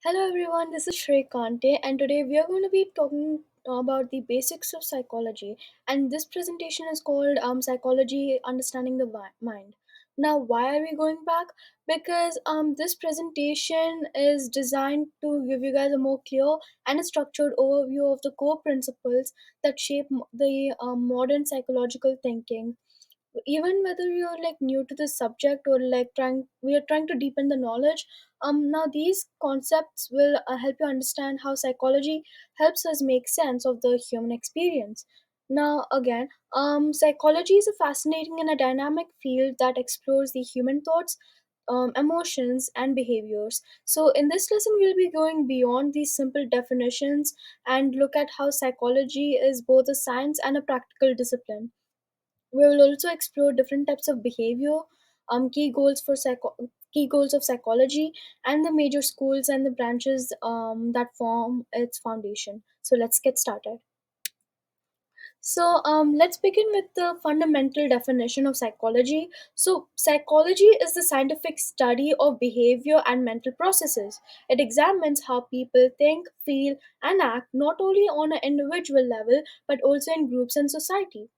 Hello everyone, this is Shrey Kante, and today we are going to be talking about the basics of psychology. And this presentation is called Psychology Understanding the Mind. Now, why are we going back? Because this presentation is designed to give you guys a more clear and a structured overview of the core principles that shape the modern psychological thinking, even whether you're like new to the subject or like trying we are trying to deepen the knowledge. Now these concepts will help you understand how psychology helps us make sense of the human experience. Now again, psychology is a fascinating and a dynamic field that explores the human thoughts, emotions and behaviors. So in this lesson we'll be going beyond these simple definitions and look at how psychology is both a science and a practical discipline. We will also explore different types of behavior, key goals of psychology, and the major schools and the branches that form its foundation. So let's get started. So let's begin with the fundamental definition of psychology. So psychology is the scientific study of behavior and mental processes. It examines how people think, feel, and act not only on an individual level but also in groups and society.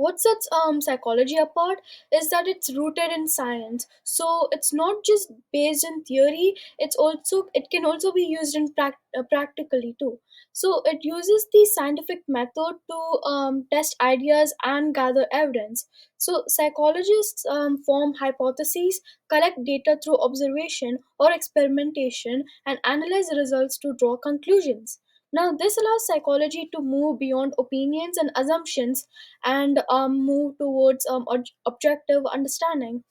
What sets psychology apart is that it's rooted in science, so it's not just based in theory. It can also be used in practically too. So it uses the scientific method to test ideas and gather evidence. So psychologists form hypotheses, collect data through observation or experimentation, and analyze the results to draw conclusions. Now, this allows psychology to move beyond opinions and assumptions and move towards objective understanding.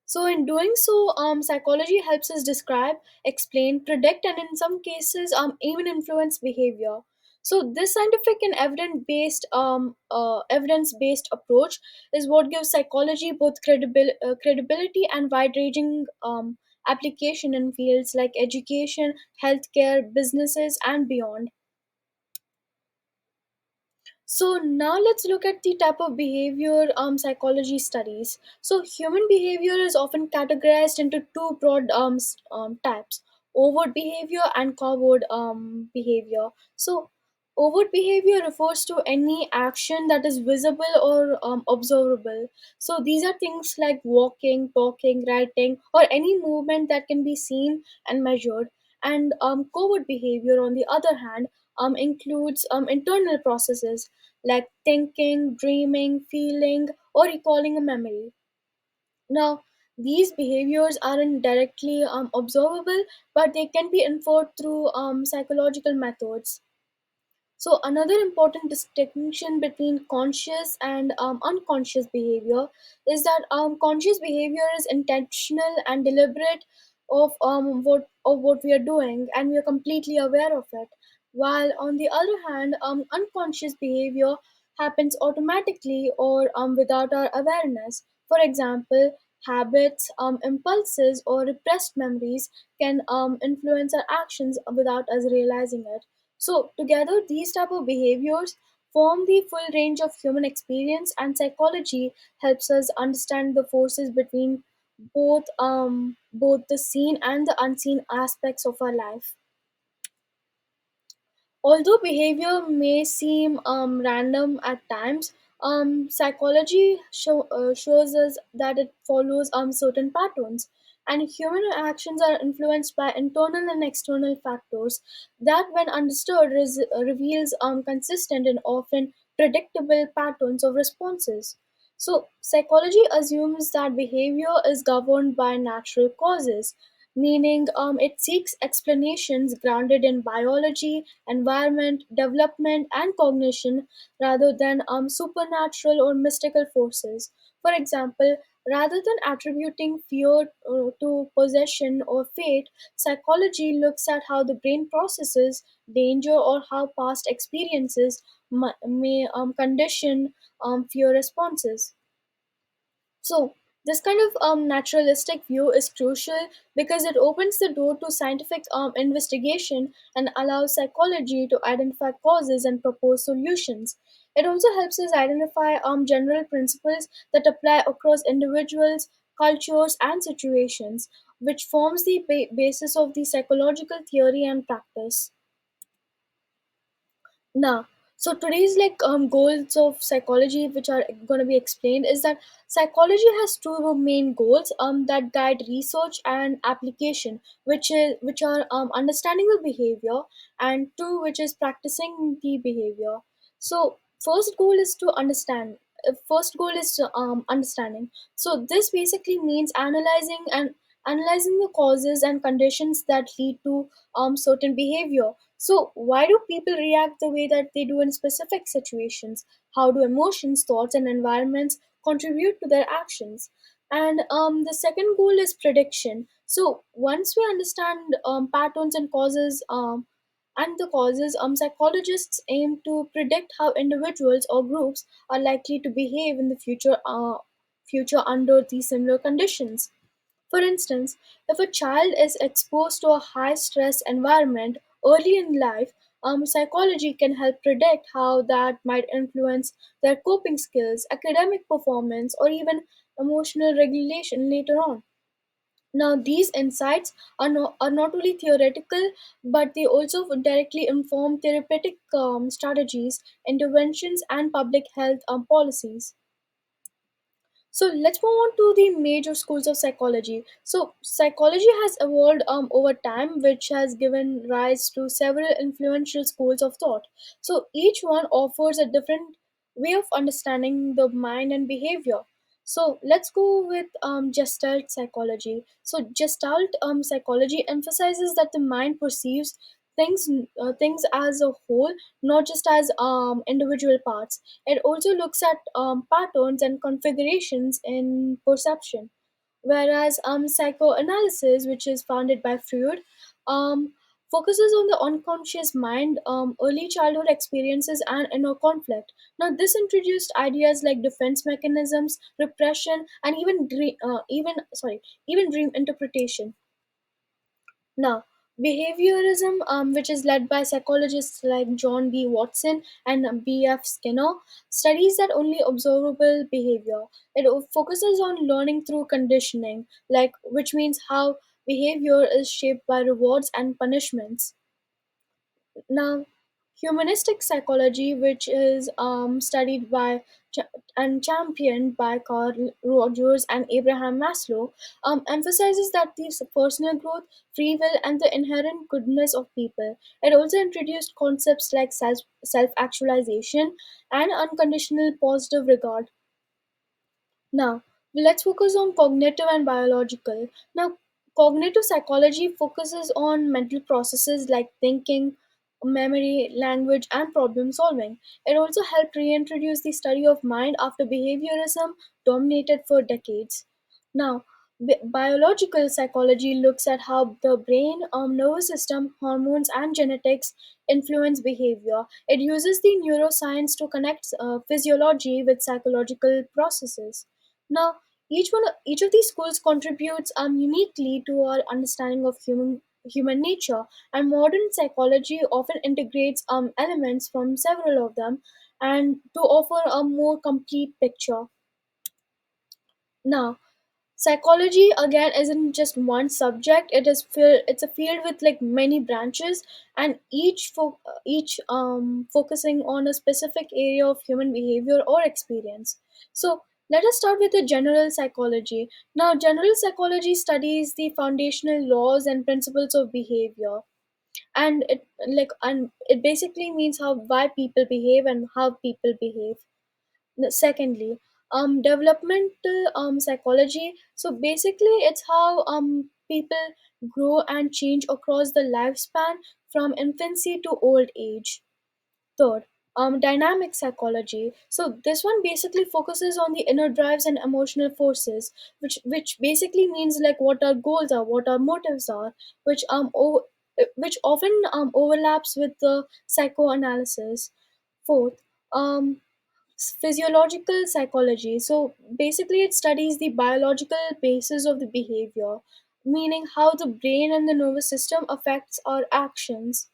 So, in doing so, psychology helps us describe, explain, predict, and in some cases, even influence behavior. So, this scientific and evidence-based approach is what gives psychology both credibility and wide-ranging application in fields like education, healthcare, businesses, and beyond. So now let's look at the type of behavior psychology studies. So human behavior is often categorized into two broad types: overt behavior and covert behavior. So overt behavior refers to any action that is visible or observable. So these are things like walking, talking, writing, or any movement that can be seen and measured. And covert behavior, on the other hand, includes internal processes like thinking, dreaming, feeling, or recalling a memory. Now, these behaviors aren't directly observable, but they can be inferred through psychological methods. So, another important distinction between conscious and unconscious behavior is that conscious behavior is intentional and deliberate of what we are doing, and we are completely aware of it. While on the other hand, unconscious behavior happens automatically or without our awareness. For example, habits, impulses, or repressed memories can influence our actions without us realizing it. So together these type of behaviors form the full range of human experience, and psychology helps us understand the forces between both the seen and the unseen aspects of our life. Although behavior may seem random at times, psychology shows us that it follows certain patterns, and human actions are influenced by internal and external factors that, when understood, reveals consistent and often predictable patterns of responses. So, psychology assumes that behavior is governed by natural causes, meaning it seeks explanations grounded in biology, environment, development, and cognition rather than supernatural or mystical forces. For example, rather than attributing fear to possession or fate, psychology looks at how the brain processes danger or how past experiences may condition fear responses. So, this kind of naturalistic view is crucial because it opens the door to scientific investigation and allows psychology to identify causes and propose solutions. It also helps us identify general principles that apply across individuals, cultures, and situations. which forms the basis of the psychological theory and practice. Now, so today's goals of psychology, which are going to be explained, is that psychology has two main goals that guide research and application, which are understanding the behavior, and two, which is practicing the behavior. So first goal is to understand. First goal is to, understanding. So this basically means analyzing the causes and conditions that lead to certain behavior. So, why do people react the way that they do in specific situations? How do emotions, thoughts, and environments contribute to their actions? And the second goal is prediction. So, once we understand patterns and the causes, psychologists aim to predict how individuals or groups are likely to behave in the future under these similar conditions. For instance, if a child is exposed to a high stress environment early in life, psychology can help predict how that might influence their coping skills, academic performance, or even emotional regulation later on. Now, these insights are not only theoretical, but they also directly inform therapeutic strategies, interventions, and public health policies. So let's move on to the major schools of psychology. So psychology has evolved over time, which has given rise to several influential schools of thought. So each one offers a different way of understanding the mind and behavior. So let's go with Gestalt psychology. So Gestalt psychology emphasizes that the mind perceives things as a whole, not just as individual parts. It also looks at patterns and configurations in perception, whereas psychoanalysis, which is founded by Freud, um, focuses on the unconscious mind, early childhood experiences, and inner conflict. Now, this introduced ideas like defense mechanisms, repression, and even dream interpretation. Now, behaviorism, which is led by psychologists like John B. Watson and B.F. Skinner, studies that only observable behavior. It focuses on learning through conditioning, which means how behavior is shaped by rewards and punishments. Now, humanistic psychology, which is studied by and championed by Carl Rogers and Abraham Maslow, emphasizes that the personal growth, free will, and the inherent goodness of people. It also introduced concepts like self actualization and unconditional positive regard. Now, let's focus on cognitive and biological. Now, cognitive psychology focuses on mental processes like thinking, memory, language, and problem solving. It also helped reintroduce the study of mind after behaviorism dominated for decades. Now, biological psychology looks at how the brain, nervous system, hormones, and genetics influence behavior. It uses the neuroscience to connect physiology with psychological processes. Now, each of these schools contributes uniquely to our understanding of human nature, and modern psychology often integrates elements from several of them and to offer a more complete picture. Now, psychology again isn't just one subject. It's a field with like many branches, and each focusing on a specific area of human behavior or experience. So let us start with the general psychology. Now, general psychology studies the foundational laws and principles of behavior, and it basically means how why people behave and how people behave. Secondly, developmental psychology. So basically, it's how people grow and change across the lifespan from infancy to old age. Third, dynamic psychology. So this one basically focuses on the inner drives and emotional forces, which basically means like what our goals are, what our motives are, which often overlaps with the psychoanalysis. Fourth, um, physiological psychology. So basically, it studies the biological basis of the behavior, meaning how the brain and the nervous system affects our actions.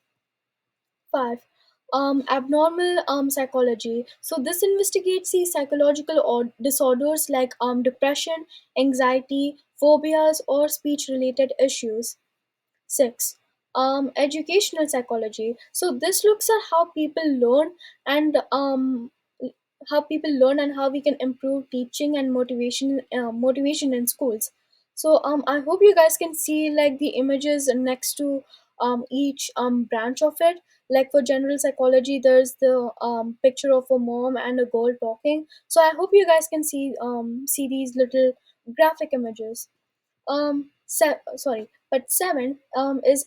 Five, abnormal psychology. So this investigates the psychological disorders like depression, anxiety, phobias, or speech related issues. 6. Educational psychology. So this looks at how people learn and how we can improve teaching and motivation in schools. So I hope you guys can see like the images next to each branch of it. Like for general psychology, there's the picture of a mom and a girl talking. So I hope you guys can see these little graphic images. Sorry, but 7 is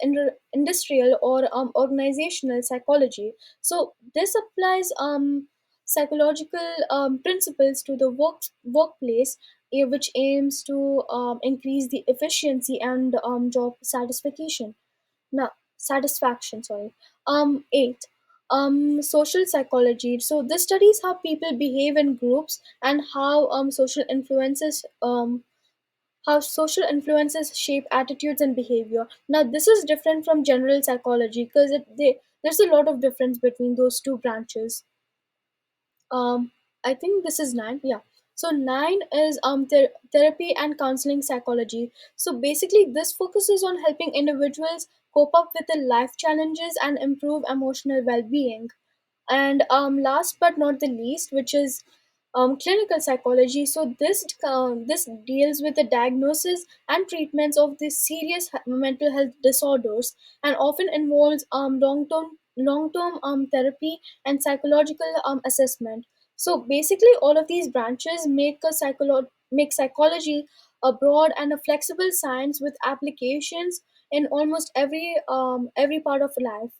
industrial or organizational psychology. So this applies psychological principles to the workplace, which aims to increase the efficiency and job satisfaction. Now, satisfaction, sorry. 8. Social psychology. So this studies how people behave in groups and how social influences shape attitudes and behavior. Now, this is different from general psychology because there's a lot of difference between those two branches. Um, I think this is 9. Yeah. So 9 is therapy and counseling psychology. So basically, this focuses on helping individuals cope up with the life challenges and improve emotional well-being. And last but not the least, which is clinical psychology. So this deals with the diagnosis and treatments of these serious mental health disorders, and often involves long term therapy and psychological assessment. So basically, all of these branches make psychology a broad and a flexible science with applications in almost every part of life.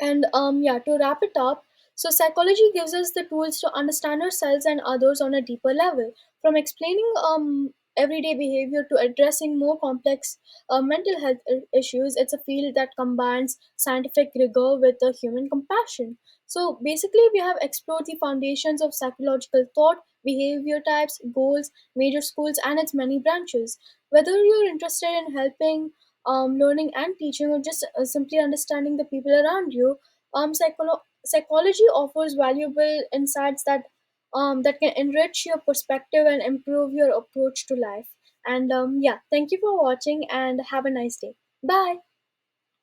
And yeah, to wrap it up, so psychology gives us the tools to understand ourselves and others on a deeper level, from explaining everyday behavior to addressing more complex mental health issues. It's a field that combines scientific rigor with the human compassion. So basically, we have explored the foundations of psychological thought, behavior types, goals, major schools, and its many branches. Whether you're interested in helping learning and teaching, or just simply understanding the people around you, psychology offers valuable insights that can enrich your perspective and improve your approach to life. And yeah, thank you for watching and have a nice day. Bye.